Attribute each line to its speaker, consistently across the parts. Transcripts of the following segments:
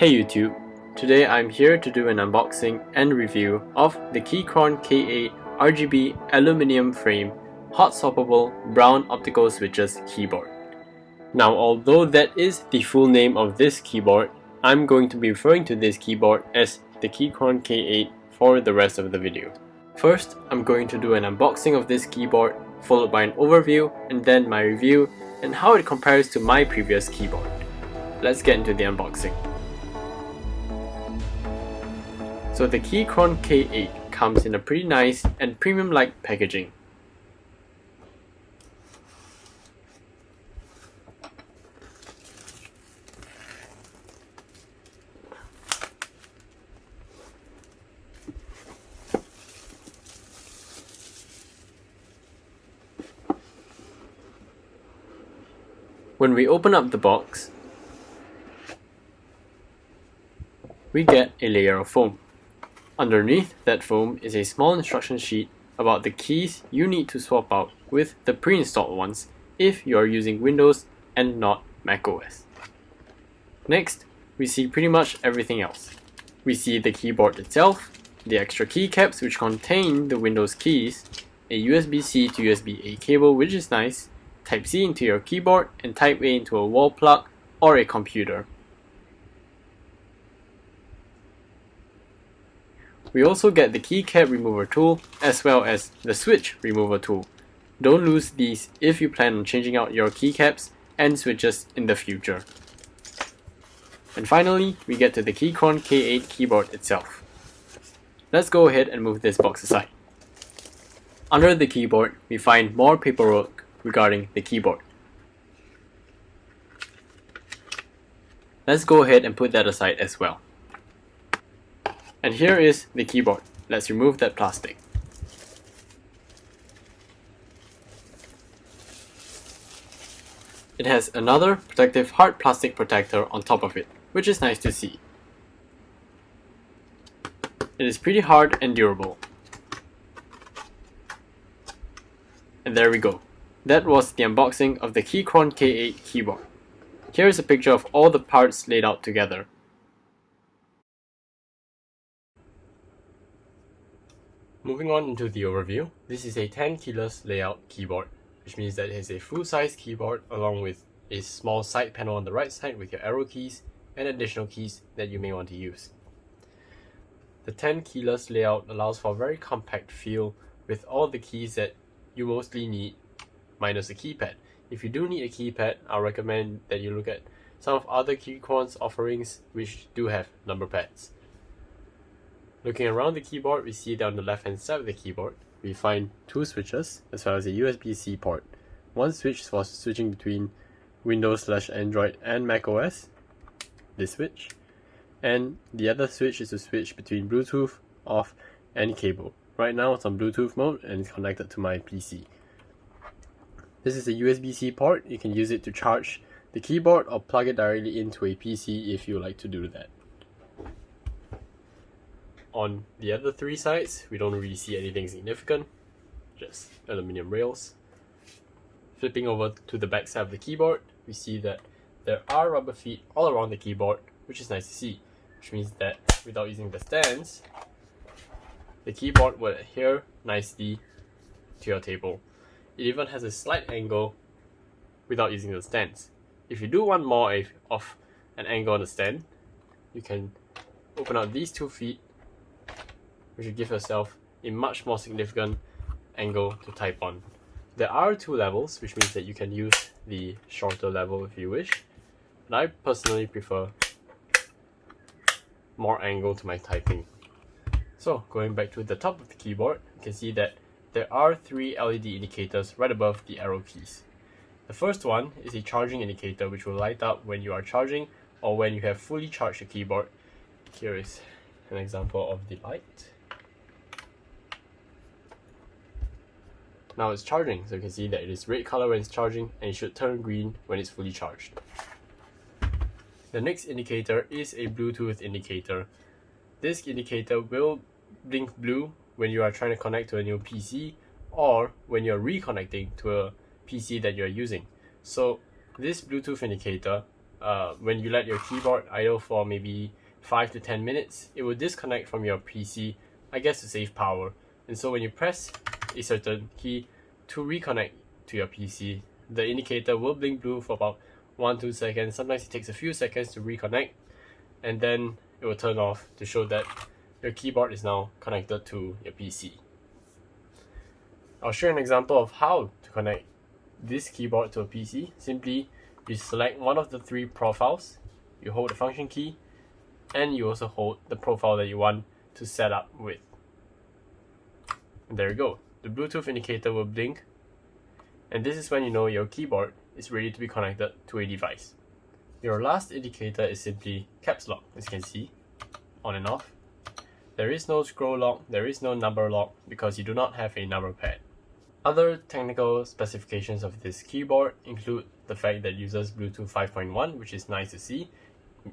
Speaker 1: Hey YouTube, today I'm here to do an unboxing and review of the Keychron K8 RGB Aluminium Frame Hot-swappable Brown Optical Switches keyboard. Now, although that is the full name of this keyboard, I'm going to be referring to this keyboard as the Keychron K8 for the rest of the video. First, I'm going to do an unboxing of this keyboard, followed by an overview, and then my review and how it compares to my previous keyboard. Let's get into the unboxing. So the Keychron K8 comes in a pretty nice and premium-like packaging. When we open up the box, we get a layer of foam. Underneath that foam is a small instruction sheet about the keys you need to swap out with the pre-installed ones if you are using Windows and not macOS. Next, we see pretty much everything else. We see the keyboard itself, the extra keycaps which contain the Windows keys, a USB-C to USB-A cable which is nice, Type-C into your keyboard, and Type-A into a wall plug or a computer. We also get the keycap remover tool as well as the switch remover tool. Don't lose these if you plan on changing out your keycaps and switches in the future. And finally, we get to the Keychron K8 keyboard itself. Let's go ahead and move this box aside. Under the keyboard, we find more paperwork regarding the keyboard. Let's go ahead and put that aside as well. And here is the keyboard. Let's remove that plastic. It has another protective hard plastic protector on top of it, which is nice to see. It is pretty hard and durable. And there we go. That was the unboxing of the Keychron K8 keyboard. Here is a picture of all the parts laid out together. Moving on into the overview, this is a 10 keyless layout keyboard, which means that it has a full-size keyboard along with a small side panel on the right side with your arrow keys and additional keys that you may want to use. The 10 keyless layout allows for a very compact feel with all the keys that you mostly need, minus the keypad. If you do need a keypad, I'll recommend that you look at some of other Keychron's offerings which do have number pads. Looking around the keyboard, we see that on the left hand side of the keyboard, we find two switches as well as a USB-C port. One switch for switching between Windows/Android and macOS, this switch, and the other switch is to switch between Bluetooth, off, and cable. Right now it's on Bluetooth mode and it's connected to my PC. This is a USB-C port. You can use it to charge the keyboard or plug it directly into a PC if you like to do that. On the other three sides, we don't really see anything significant, just aluminum rails. Flipping over to the back side of the keyboard, we see that there are rubber feet all around the keyboard, which is nice to see, which means that without using the stands, the keyboard will adhere nicely to your table. It even has a slight angle without using the stands. If you do want more of an angle on the stand, you can open out these 2 feet, which will give yourself a much more significant angle to type on. There are 2 levels, which means that you can use the shorter level if you wish, but I personally prefer more angle to my typing. So going back to the top of the keyboard, you can see that there are 3 LED indicators right above the arrow keys. The first one is a charging indicator which will light up when you are charging or when you have fully charged the keyboard. Here is an example of the light. Now it's charging, so you can see that it is red color when it's charging and it should turn green when it's fully charged. The next indicator is a Bluetooth indicator. This indicator will blink blue when you are trying to connect to a new PC or when you're reconnecting to a PC that you're using. So this Bluetooth indicator when you let your keyboard idle for maybe 5 to 10 minutes, it will disconnect from your PC, I guess to save power. And so when you press a certain key to reconnect to your PC, the indicator will blink blue for about 1-2 seconds. Sometimes it takes a few seconds to reconnect, and then it will turn off to show that your keyboard is now connected to your PC. I'll show you an example of how to connect this keyboard to a PC. Simply, you select one of the 3 profiles, you hold the function key, and you also hold the profile that you want to set up with. And there you go. The Bluetooth indicator will blink, and this is when you know your keyboard is ready to be connected to a device. Your last indicator is simply caps lock, as you can see, on and off. There is no scroll lock, there is no number lock because you do not have a number pad. Other technical specifications of this keyboard include the fact that it uses Bluetooth 5.1, which is nice to see,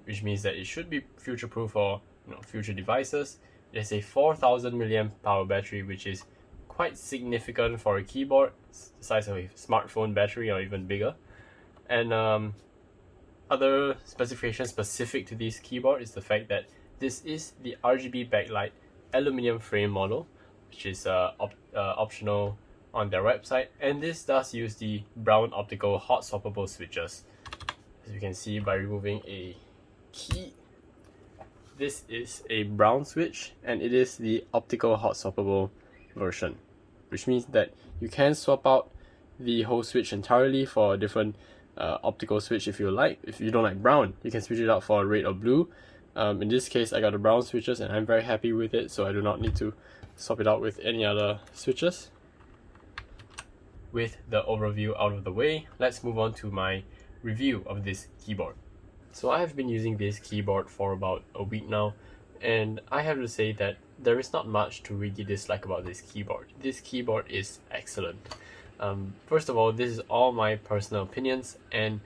Speaker 1: which means that it should be future-proof for future devices. It has a 4000 mAh power battery, which is quite significant for a keyboard, the size of a smartphone battery or even bigger. And other specifications specific to this keyboard is the fact that this is the RGB backlight aluminium frame model, which is optional on their website, and this does use the brown optical hot-swappable switches. As you can see by removing a key, this is a brown switch, and it is the optical hot-swappable version, which means that you can swap out the whole switch entirely for a different optical switch if you like. If you don't like brown, you can switch it out for red or blue. In this case, I got the brown switches and I'm very happy with it, so I do not need to swap it out with any other switches. With the overview out of the way, let's move on to my review of this keyboard. So I have been using this keyboard for about a week now, and I have to say that there is not much to really dislike about this keyboard. This keyboard is excellent. First of all, this is all my personal opinions, and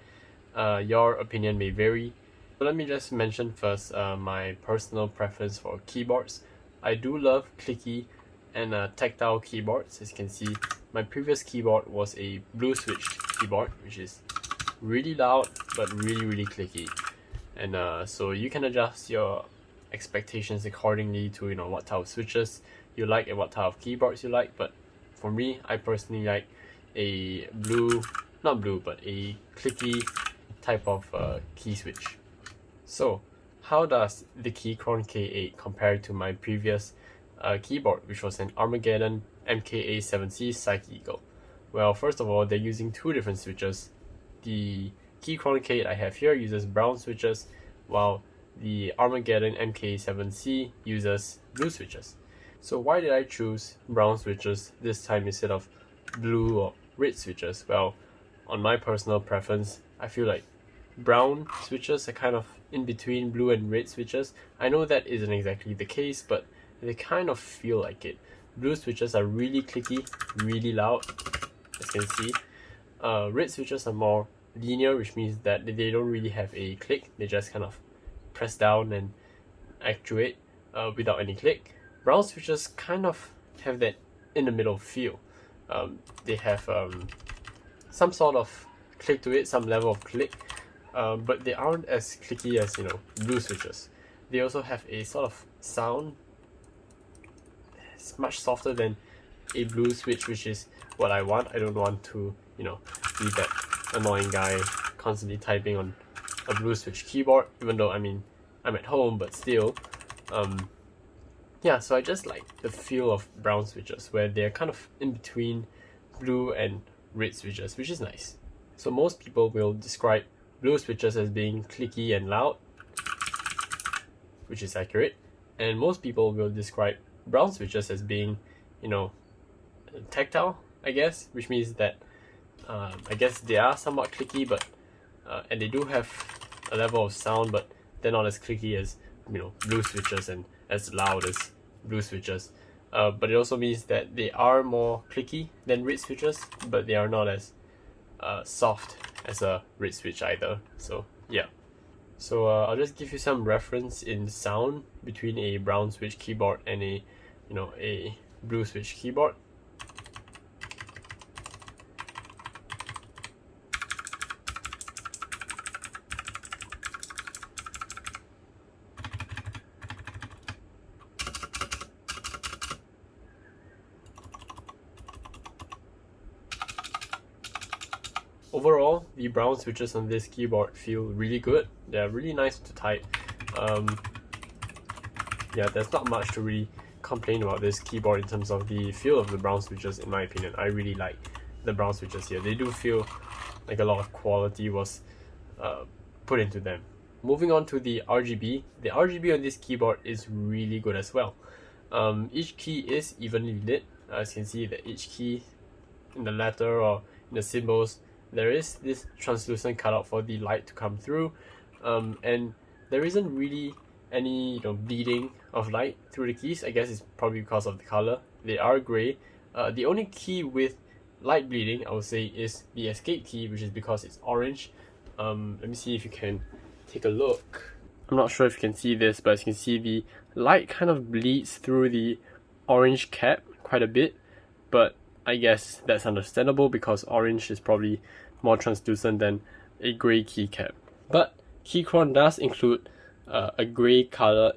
Speaker 1: your opinion may vary. So let me just mention first my personal preference for keyboards. I do love clicky and tactile keyboards. As you can see, my previous keyboard was a blue switched keyboard, which is really loud but really clicky. And so you can adjust your expectations accordingly to what type of switches you like and what type of keyboards you like. But for me, I personally like a a clicky type of key switch. So how does the Keychron K8 compare to my previous keyboard, which was an Armageddon MKA7C Psyche Eagle? Well, first of all, they're using 2 different switches. The Keychron K8 I have here uses brown switches, while the Armageddon MKA7C uses blue switches. So why did I choose brown switches this time instead of blue or red switches? Well, on my personal preference, I feel like brown switches are kind of in between blue and red switches. I know that isn't exactly the case, but they kind of feel like it. Blue switches are really clicky, really loud, as you can see. Red switches are more linear, which means that they don't really have a click. They just kind of press down and actuate without any click. Brown switches kind of have that in the middle feel. They have some sort of click to it, some level of click, but they aren't as clicky as blue switches. They also have a sort of sound. It's much softer than a blue switch, which is what I want. I don't want to be that annoying guy constantly typing on a blue switch keyboard, even though I'm at home, but still. Yeah, so I just like the feel of brown switches, where they're kind of in between blue and red switches, which is nice. So most people will describe blue switches as being clicky and loud, which is accurate, and most people will describe brown switches as being, tactile, I guess, which means that I guess they are somewhat clicky, but and they do have a level of sound, but they're not as clicky as blue switches and as loud as blue switches. But it also means that they are more clicky than red switches, but they are not as soft as a red switch either. So yeah. So I'll just give you some reference in sound between a brown switch keyboard and a blue switch keyboard. overall, the brown switches on this keyboard feel really good. They're really nice to type. Yeah, there's not much to really complain about this keyboard in terms of the feel of the brown switches, in my opinion. I really like the brown switches here. They do feel like a lot of quality was put into them. Moving on to the RGB. The RGB on this keyboard is really good as well. Each key is evenly lit. As you can see that each key in the letter or in the symbols, there is this translucent cutout for the light to come through, and there isn't really any bleeding of light through the keys. I guess it's probably because of the color. They are gray. The only key with light bleeding, I would say, is the escape key, which is because it's orange. Let me see if you can take a look. I'm not sure if you can see this, but as you can see, the light kind of bleeds through the orange cap quite a bit, but I guess that's understandable because orange is probably more translucent than a gray keycap. But Keychron does include a gray color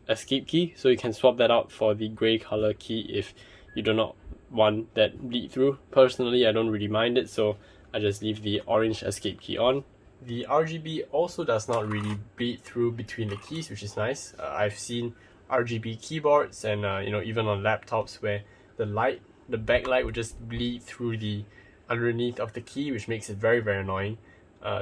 Speaker 1: escape key, so you can swap that out for the gray color key if you do not want that bleed through. Personally, I don't really mind it, so I just leave the orange escape key on. The RGB also does not really bleed through between the keys, which is nice. I've seen RGB keyboards and even on laptops where the backlight would just bleed through the underneath of the key, which makes it very, very annoying.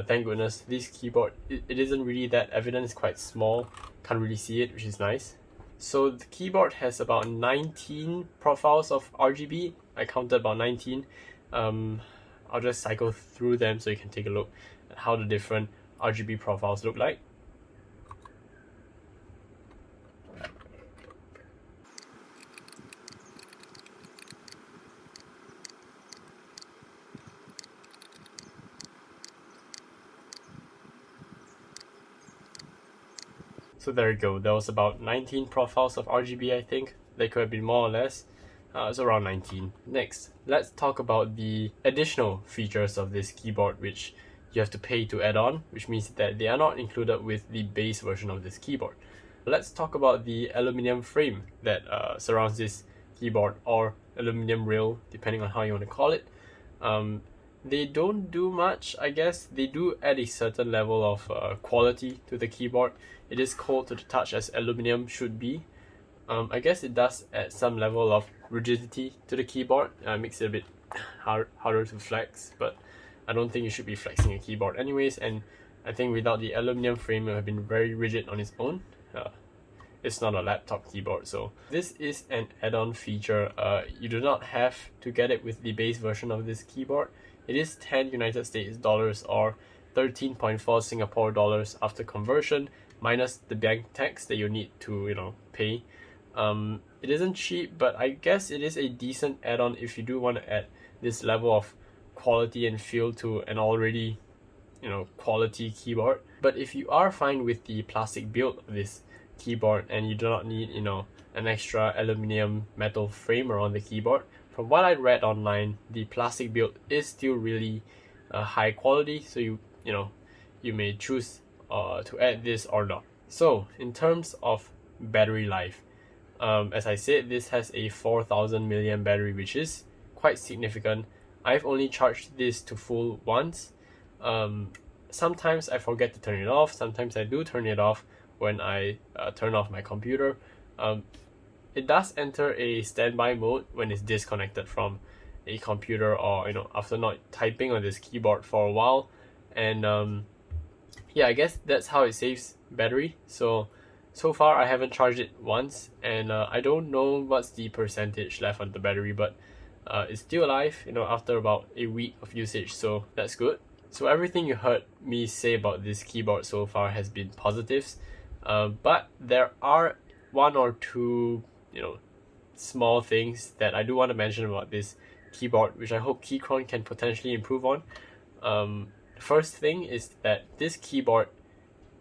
Speaker 1: Thank goodness this keyboard, it isn't really that evident. It's quite small, can't really see it, which is nice. So the keyboard has about 19 profiles of RGB. I counted about 19. I'll just cycle through them so you can take a look at how the different RGB profiles look like. So there you go, there was about 19 profiles of RGB, I think. There could have been more or less. It's around 19. Next, let's talk about the additional features of this keyboard which you have to pay to add on, which means that they are not included with the base version of this keyboard. Let's talk about the aluminium frame that surrounds this keyboard, or aluminium rail, depending on how you want to call it. They don't do much, I guess. They do add a certain level of quality to the keyboard. It is cold to the touch as aluminium should be. I guess it does add some level of rigidity to the keyboard. Makes it a bit harder to flex, but I don't think you should be flexing a keyboard anyways, and I think without the aluminium frame it would have been very rigid on its own. It's not a laptop keyboard, so this is an add-on feature. You do not have to get it with the base version of this keyboard. It is 10 United States dollars or 13.4 Singapore dollars after conversion, minus the bank tax that you need to pay. It isn't cheap, but I guess it is a decent add-on if you do want to add this level of quality and feel to an already quality keyboard. But if you are fine with the plastic build of this keyboard and you do not need an extra aluminium metal frame around the keyboard, from what I read online, the plastic build is still really high quality, so you may choose to add this or not. So in terms of battery life, as I said, this has a 4000 mAh battery, which is quite significant. I've only charged this to full once. Sometimes I forget to turn it off, sometimes I do turn it off when I turn off my computer. It does enter a standby mode when it's disconnected from a computer, or after not typing on this keyboard for a while. And yeah, I guess that's how it saves battery. So far I haven't charged it once, and I don't know what's the percentage left on the battery, but it's still alive after about a week of usage, so that's good. So everything you heard me say about this keyboard so far has been positives, but there are one or two small things that I do want to mention about this keyboard, which I hope Keychron can potentially improve on. First thing is that this keyboard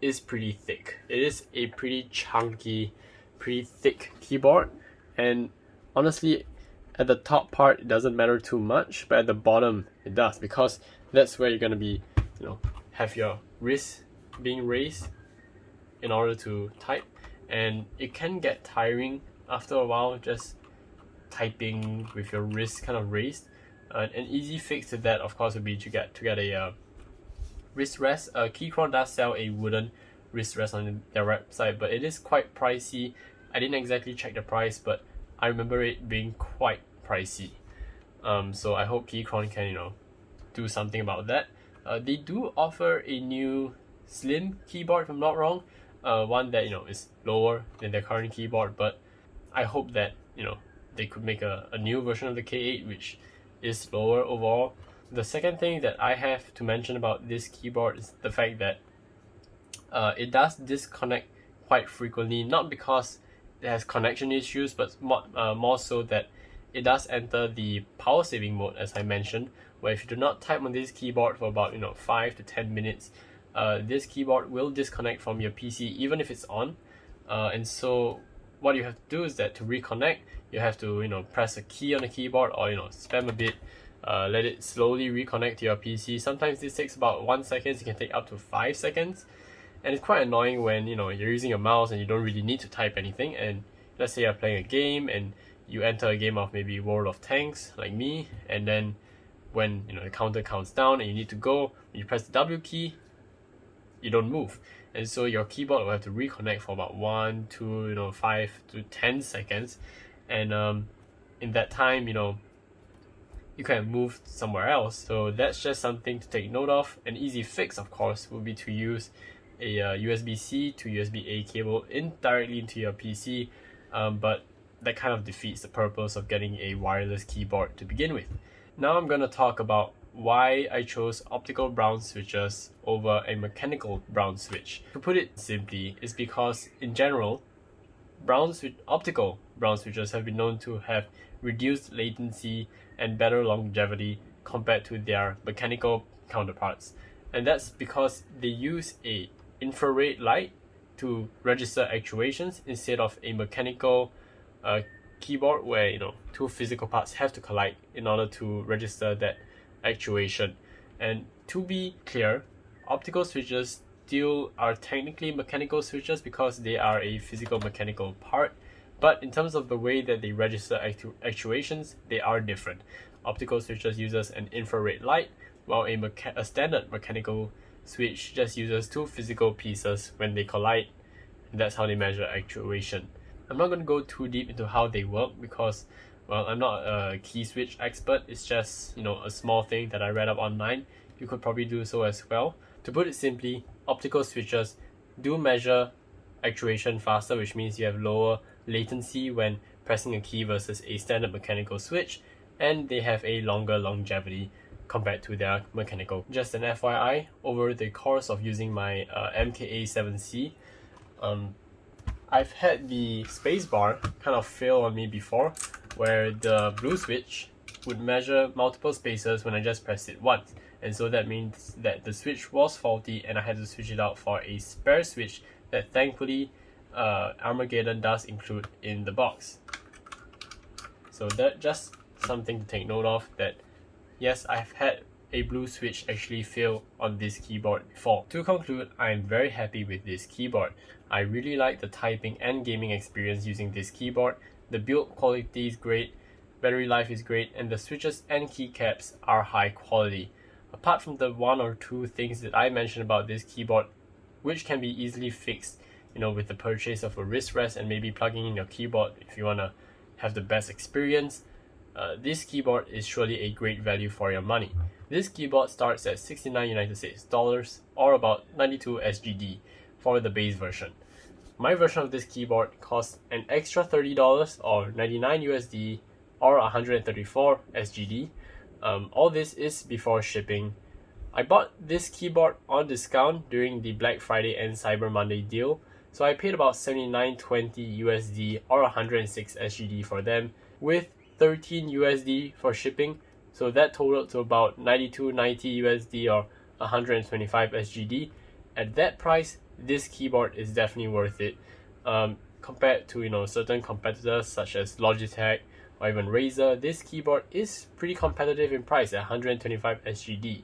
Speaker 1: is pretty thick. It is a pretty chunky, pretty thick keyboard, and honestly at the top part it doesn't matter too much, but at the bottom it does, because that's where you're gonna be have your wrist being raised in order to type, and it can get tiring after a while just typing with your wrist kind of raised. An easy fix to that, of course, would be to get a wrist rest. Keychron does sell a wooden wrist rest on their website, but it is quite pricey. I didn't exactly check the price, but I remember it being quite pricey. So I hope Keychron can do something about that. They do offer a new slim keyboard, if I'm not wrong, one that is lower than their current keyboard, but I hope that they could make a new version of the K8 which is lower overall. The second thing that I have to mention about this keyboard is the fact that it does disconnect quite frequently, not because it has connection issues, but more so that it does enter the power saving mode, as I mentioned, where if you do not type on this keyboard for about 5 to 10 minutes, this keyboard will disconnect from your PC even if it's on. And so what you have to do is that to reconnect, you have to press a key on the keyboard, or spam a bit, let it slowly reconnect to your PC. Sometimes this takes about 1 second, it can take up to 5 seconds, and it's quite annoying when you're using a mouse and you don't really need to type anything. And let's say you're playing a game and you enter a game of maybe World of Tanks like me, and then when the counter counts down and you need to go, you press the W key, you don't move, and so your keyboard will have to reconnect for about 1 to 5 to 10 seconds, and in that time you can move somewhere else. So that's just something to take note of. An easy fix, of course, would be to use a USB-C to USB-A cable directly into your PC, but that kind of defeats the purpose of getting a wireless keyboard to begin with. Now I'm going to talk about why I chose optical brown switches over a mechanical brown switch. To put it simply, is because in general, optical brown switches have been known to have reduced latency and better longevity compared to their mechanical counterparts. And that's because they use a infrared light to register actuations instead of a mechanical keyboard where two physical parts have to collide in order to register that actuation. And to be clear, optical switches still are technically mechanical switches because they are a physical mechanical part, but in terms of the way that they register actuations, they are different. Optical switches uses an infrared light, while a standard mechanical switch just uses two physical pieces when they collide, and that's how they measure actuation. I'm not going to go too deep into how they work because, well, I'm not a key switch expert. It's just, a small thing that I read up online. You could probably do so as well. To put it simply, optical switches do measure actuation faster, which means you have lower latency when pressing a key versus a standard mechanical switch, and they have a longer longevity compared to their mechanical. Just an FYI, over the course of using my MKA7C, I've had the spacebar kind of fail on me before, where the blue switch would measure multiple spaces when I just pressed it once. And so that means that the switch was faulty and I had to switch it out for a spare switch that thankfully Armageddon does include in the box. So that just something to take note of, that yes, I've had a blue switch actually fail on this keyboard before. To conclude, I am very happy with this keyboard. I really like the typing and gaming experience using this keyboard. The build quality is great, battery life is great, and the switches and keycaps are high quality. Apart from the one or two things that I mentioned about this keyboard, which can be easily fixed, with the purchase of a wrist rest and maybe plugging in your keyboard if you want to have the best experience, this keyboard is surely a great value for your money. This keyboard starts at $69 United States dollars, or about 92 SGD for the base version. My version of this keyboard costs an extra $30 or 99 USD or 134 SGD. All this is before shipping. I bought this keyboard on discount during the Black Friday and Cyber Monday deal, so I paid about 79.20 USD or 106 SGD for them, with 13 USD for shipping, so that totaled to about 92.90 USD or 125 SGD. At that price, this keyboard is definitely worth it. Compared to certain competitors such as Logitech or even Razer, this keyboard is pretty competitive in price at 125 SGD.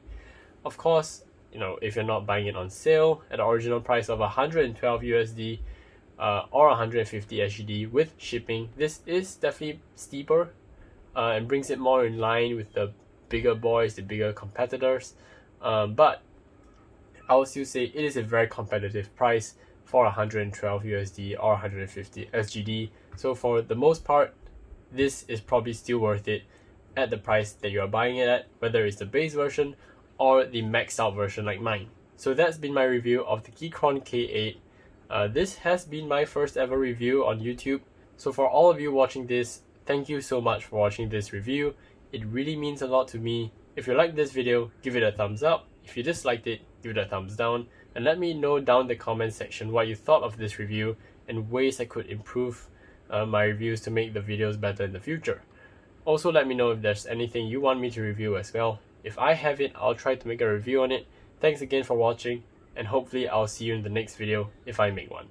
Speaker 1: Of course, if you're not buying it on sale at the original price of 112 USD or 150 SGD with shipping, this is definitely steeper and brings it more in line with the bigger boys, the bigger competitors, but I would still say it is a very competitive price for 112 USD or 150 SGD. So for the most part, this is probably still worth it at the price that you are buying it at, whether it's the base version or the maxed out version like mine. So that's been my review of the Keychron K8. This has been my first ever review on YouTube. So for all of you watching this, thank you so much for watching this review. It really means a lot to me. If you liked this video, give it a thumbs up. If you disliked it, give it a thumbs down. And let me know down in the comment section what you thought of this review and ways I could improve my reviews to make the videos better in the future. Also, let me know if there's anything you want me to review as well. If I have it, I'll try to make a review on it. Thanks again for watching, and hopefully I'll see you in the next video if I make one.